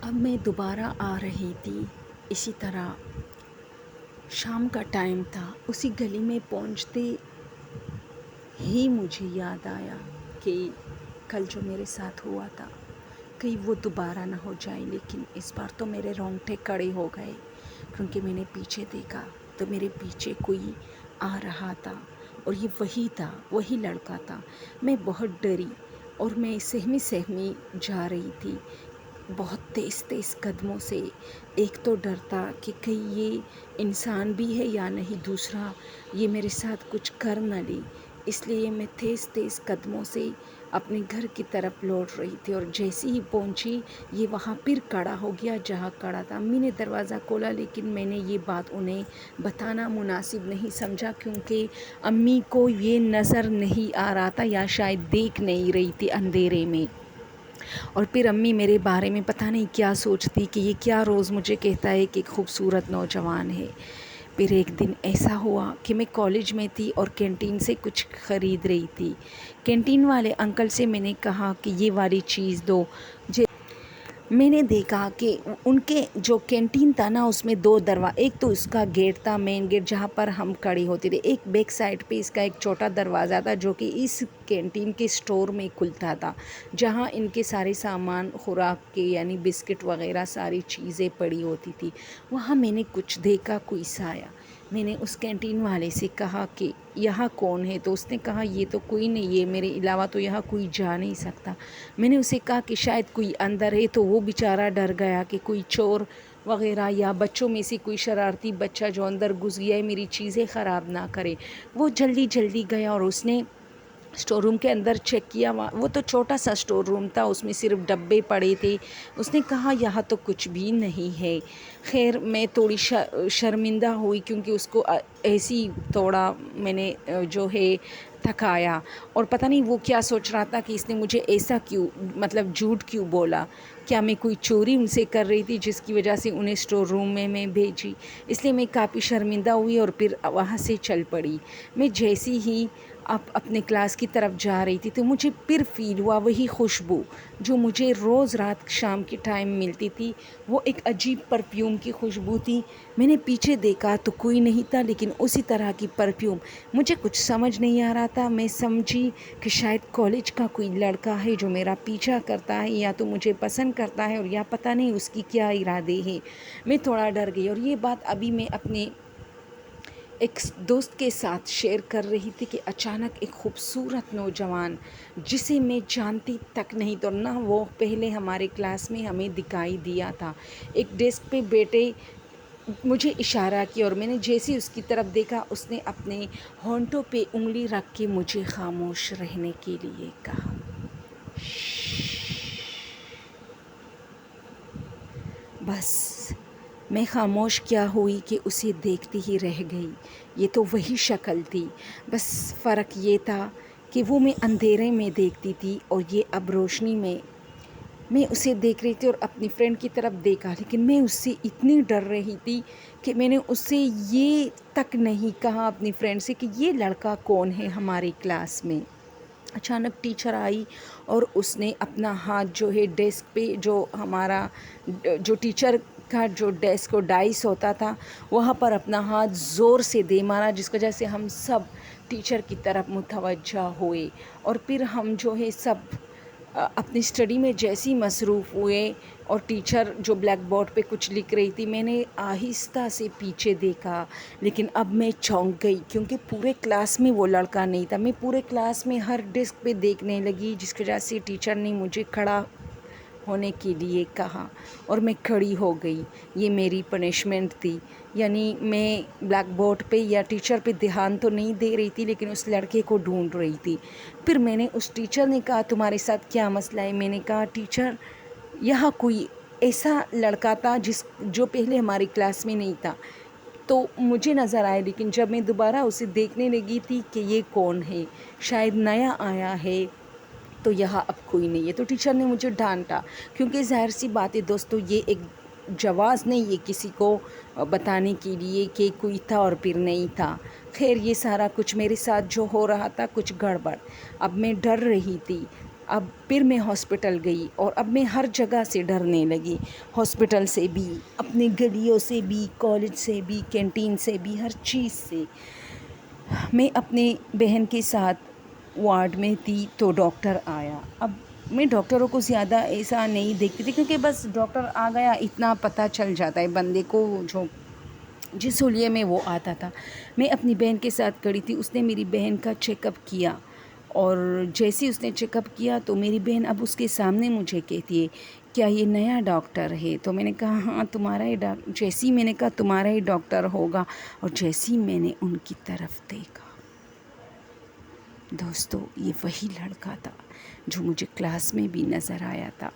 اب میں دوبارہ آ رہی تھی، اسی طرح شام کا ٹائم تھا۔ اسی گلی میں پہنچتے ہی مجھے یاد آیا کہ کل جو میرے ساتھ ہوا تھا کہیں وہ دوبارہ نہ ہو جائے۔ لیکن اس بار تو میرے رونگٹے کھڑے ہو گئے، کیونکہ میں نے پیچھے دیکھا تو میرے پیچھے کوئی آ رہا تھا، اور یہ وہی تھا، وہی لڑکا تھا۔ میں بہت ڈری اور میں سہمی جا رہی تھی، بہت تیز تیز قدموں سے۔ ایک تو ڈر تھا کہ کہیں یہ انسان بھی ہے یا نہیں، دوسرا یہ میرے ساتھ کچھ کر نہ لے، اس لیے میں تیز تیز قدموں سے اپنے گھر کی طرف لوٹ رہی تھی۔ اور جیسے ہی پہنچی یہ وہاں پھر کھڑا ہو گیا جہاں کھڑا تھا۔ امی نے دروازہ کھولا، لیکن میں نے یہ بات انہیں بتانا مناسب نہیں سمجھا، کیونکہ امی کو یہ نظر نہیں آ رہا تھا یا شاید دیکھ نہیں رہی تھی اندھیرے میں۔ اور پھر امی میرے بارے میں پتہ نہیں کیا سوچتی کہ یہ کیا روز مجھے کہتا ہے کہ ایک خوبصورت نوجوان ہے۔ پھر ایک دن ایسا ہوا کہ میں کالج میں تھی اور کینٹین سے کچھ خرید رہی تھی۔ کینٹین والے انکل سے میں نے کہا کہ یہ والی چیز دو۔ میں نے دیکھا کہ ان کے جو کینٹین تھا نا، اس میں دو دروازے، ایک تو اس کا گیٹ تھا، مین گیٹ جہاں پر ہم کھڑے ہوتے تھے، ایک بیک سائڈ پہ اس کا ایک چھوٹا دروازہ تھا جو کہ اس کینٹین کے سٹور میں کھلتا تھا، جہاں ان کے سارے سامان خوراک کے یعنی بسکٹ وغیرہ ساری چیزیں پڑی ہوتی تھی۔ وہاں میں نے کچھ دیکھا، کوئی سایہ۔ میں نے اس کینٹین والے سے کہا کہ یہاں کون ہے؟ تو اس نے کہا یہ تو کوئی نہیں ہے، میرے علاوہ تو یہاں کوئی جا نہیں سکتا۔ میں نے اسے کہا کہ شاید کوئی اندر ہے، تو وہ بیچارہ ڈر گیا کہ کوئی چور وغیرہ یا بچوں میں سے کوئی شرارتی بچہ جو اندر گھس گیا ہے میری چیزیں خراب نہ کرے۔ وہ جلدی گیا اور اس نے اسٹور روم کے اندر چیک کیا۔ وہ تو چھوٹا سا اسٹور روم تھا، اس میں صرف ڈبے پڑے تھے۔ اس نے کہا یہاں تو کچھ بھی نہیں ہے۔ خیر میں تھوڑی شرمندہ ہوئی، کیونکہ اس کو ایسی تھوڑا میں نے جو ہے تھکایا، اور پتہ نہیں وہ کیا سوچ رہا تھا کہ اس نے مجھے ایسا کیوں، مطلب جھوٹ کیوں بولا، کیا میں کوئی چوری ان سے کر رہی تھی جس کی وجہ سے انہیں اسٹور روم میں بھیجی۔ اس لیے میں کافی شرمندہ ہوئی اور پھر وہاں سے چل پڑی۔ میں جیسی ہی اپنے کلاس کی طرف جا رہی تھی تو مجھے پھر فیل ہوا وہی خوشبو جو مجھے روز رات شام کے ٹائم ملتی تھی۔ وہ ایک عجیب پرفیوم کی خوشبو تھی۔ میں نے پیچھے دیکھا تو کوئی نہیں تھا، لیکن اسی طرح کی پرفیوم۔ مجھے کچھ سمجھ نہیں آ رہا تھا۔ میں سمجھی کہ شاید کالج کا کوئی لڑکا ہے جو میرا پیچھا کرتا ہے، یا تو مجھے پسند کرتا ہے، اور یا پتہ نہیں اس کی کیا ارادے ہیں۔ میں تھوڑا ڈر گئی، اور یہ بات ابھی میں اپنے ایک دوست کے ساتھ شیئر کر رہی تھی کہ اچانک ایک خوبصورت نوجوان جسے میں جانتی تک نہیں تو نہ وہ پہلے ہمارے کلاس میں ہمیں دکھائی دیا تھا، ایک ڈیسک پہ بیٹھے مجھے اشارہ کیا، اور میں نے جیسے اس کی طرف دیکھا اس نے اپنے ہونٹوں پہ انگلی رکھ کے مجھے خاموش رہنے کے لیے کہا۔ بس میں خاموش کیا ہوئی کہ اسے دیکھتی ہی رہ گئی۔ یہ تو وہی شکل تھی، بس فرق یہ تھا کہ وہ میں اندھیرے میں دیکھتی تھی اور یہ اب روشنی میں۔ میں اسے دیکھ رہی تھی اور اپنی فرینڈ کی طرف دیکھا، لیکن میں اس سے اتنی ڈر رہی تھی کہ میں نے اس سے یہ تک نہیں کہا اپنی فرینڈ سے کہ یہ لڑکا کون ہے ہماری کلاس میں۔ اچانک ٹیچر آئی اور اس نے اپنا ہاتھ جو ہے ڈیسک پہ، جو ہمارا جو ٹیچر کا جو ڈیسک و ڈائس ہوتا تھا وہاں پر اپنا ہاتھ زور سے دے مارا، جس وجہ سے ہم سب ٹیچر کی طرف متوجہ ہوئے، اور پھر ہم جو ہے سب اپنی اسٹڈی میں جیسی مصروف ہوئے، اور ٹیچر جو بلیک بورڈ پہ کچھ لکھ رہی تھی میں نے آہستہ سے پیچھے دیکھا، لیکن اب میں چونک گئی کیونکہ پورے کلاس میں وہ لڑکا نہیں تھا۔ میں پورے کلاس میں ہر ڈیسک پہ دیکھنے لگی، جس کی وجہ سے ٹیچر نے مجھے کھڑا ہونے کے لیے کہا، اور میں کھڑی ہو گئی۔ یہ میری پنشمنٹ تھی، یعنی میں بلیک بورڈ پہ یا ٹیچر پہ دھیان تو نہیں دے رہی تھی، لیکن اس لڑکے کو ڈھونڈ رہی تھی۔ پھر میں نے اس ٹیچر نے کہا تمہارے ساتھ کیا مسئلہ ہے؟ میں نے کہا ٹیچر یہاں کوئی ایسا لڑکا تھا جو پہلے ہماری کلاس میں نہیں تھا، تو مجھے نظر آیا، لیکن جب میں دوبارہ اسے دیکھنے لگی تھی کہ یہ کون ہے، شاید نیا آیا ہے، تو یہاں اب کوئی نہیں ہے۔ تو ٹیچر نے مجھے ڈانٹا، کیونکہ ظاہر سی بات ہے دوستو، یہ ایک جواز نہیں ہے کسی کو بتانے کے لیے کہ کوئی تھا اور پھر نہیں تھا۔ خیر یہ سارا کچھ میرے ساتھ جو ہو رہا تھا کچھ گڑبڑ۔ اب میں ڈر رہی تھی، اب پھر میں ہاسپٹل گئی اور اب میں ہر جگہ سے ڈرنے لگی، ہاسپٹل سے بھی، اپنی گلیوں سے بھی، کالج سے بھی، کینٹین سے بھی، ہر چیز سے۔ میں اپنے بہن کے ساتھ وارڈ میں تھی تو ڈاکٹر آیا۔ اب میں ڈاکٹروں کو زیادہ ایسا نہیں دیکھتی تھی کیونکہ بس ڈاکٹر آ گیا اتنا پتہ چل جاتا ہے بندے کو، جو جس حلیے میں وہ آتا تھا۔ میں اپنی بہن کے ساتھ کھڑی تھی، اس نے میری بہن کا چیک اپ کیا، اور جیسے اس نے چیک اپ کیا تو میری بہن اب اس کے سامنے مجھے کہتی ہے کیا یہ نیا ڈاکٹر ہے؟ تو میں نے کہا ہاں تمہارا ہی جیسی میں نے کہا تمہارا ہی ڈاکٹر ہوگا، اور جیسی میں نے ان کی طرف دیکھا دوستو یہ وہی لڑکا تھا جو مجھے کلاس میں بھی نظر آیا تھا۔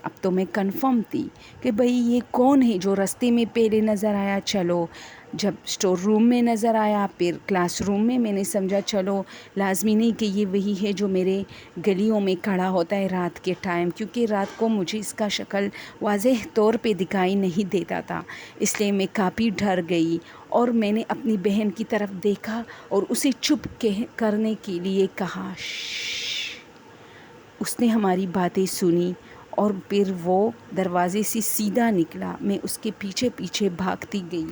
اب تو میں کنفرم تھی کہ بھئی یہ کون ہے جو رستے میں پہلے نظر آیا، چلو جب اسٹور روم میں نظر آیا، پھر کلاس روم میں نے سمجھا چلو لازمی نہیں کہ یہ وہی ہے جو میرے گلیوں میں کھڑا ہوتا ہے رات کے ٹائم، کیونکہ رات کو مجھے اس کا شکل واضح طور پہ دکھائی نہیں دیتا تھا، اس لیے میں کافی ڈر گئی، اور میں نے اپنی بہن کی طرف دیکھا اور اسے چپ کرنے کے لیے کہا شش۔ اس نے ہماری باتیں سنی اور پھر وہ دروازے سے سیدھا نکلا، میں اس کے پیچھے پیچھے بھاگتی گئی